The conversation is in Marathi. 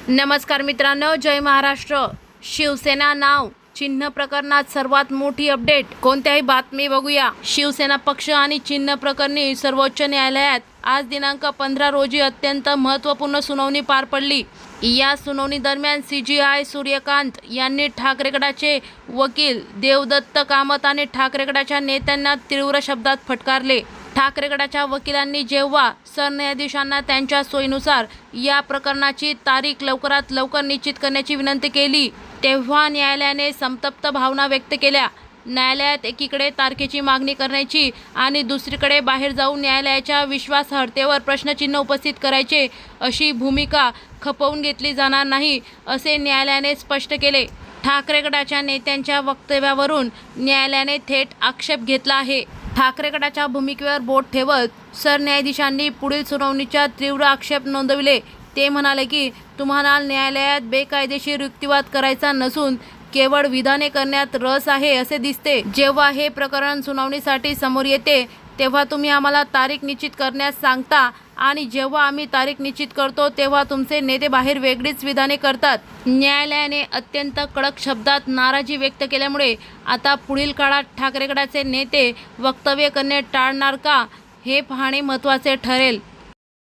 नमस्कार मित्रांनो, जय महाराष्ट्र। शिवसेना नाव चिन्ह प्रकरणात सर्वात मोठी अपडेट। कोणत्याही बातमी बघूया। शिवसेना पक्ष आणि चिन्ह प्रकरणी सर्वोच्च न्यायालयात आज दिनांक 15 रोजी अत्यंत महत्त्वपूर्ण सुनावणी पार पडली। या सुनावणी दरम्यान CJI सूर्यकांत यांनी ठाकरे गटाचे वकील देवदत्त कामत आणि ठाकरे गटाच्या नेत्यांना तीव्र शब्दात फटकारले। ठाकरे गटाच्या वकिलांनी जेव्हा सरन्यायाधीशांना त्यांच्या सोयीनुसार या प्रकरणाची तारीख लवकरात लवकर निश्चित करण्याची विनंती केली, तेव्हा न्यायालयाने संतप्त भावना व्यक्त केल्या। न्यायालयात एकीकडे तारखेची मागणी करण्याची आणि दुसरीकडे बाहेर जाऊन न्यायालयाच्या विश्वासार्हतेवर प्रश्नचिन्ह उपस्थित करायचे अशी भूमिका खपवून घेतली जाणार नाही, असे न्यायालयाने स्पष्ट केले। ठाकरे गटाच्या नेत्यांच्या वक्तव्यावरून न्यायालयाने थेट आक्षेप घेतला आहे। ठाकरे गटाच्या भूमिकेवर बोट ठेवत सरन्यायाधीशांनी पुढील सुनावणीच्या तीव्र आक्षेप नोंदविले। ते म्हणाले की तुम्हाला न्यायालयात बेकायदेशीर युक्तिवाद करायचा नसून केवळ विधाने करण्यात रस आहे असे दिसते। जेव्हा हे प्रकरण सुनावणीसाठी समोर येते तेव्हा तुम्ही आम्हाला तारीख निश्चित करण्यास सांगता आणि जेव्हा आम्ही तारीख निश्चित करतो तेव्हा तुमचे नेते बाहेर वेगळीच विधाने करतात। न्यायालयाने अत्यंत कडक शब्दात नाराजी व्यक्त केल्यामुळे आता पुढील काळात ठाकरे गटाचे नेते वक्तव्य करणे टाळणार का, हे पाहणे महत्त्वाचे ठरेल।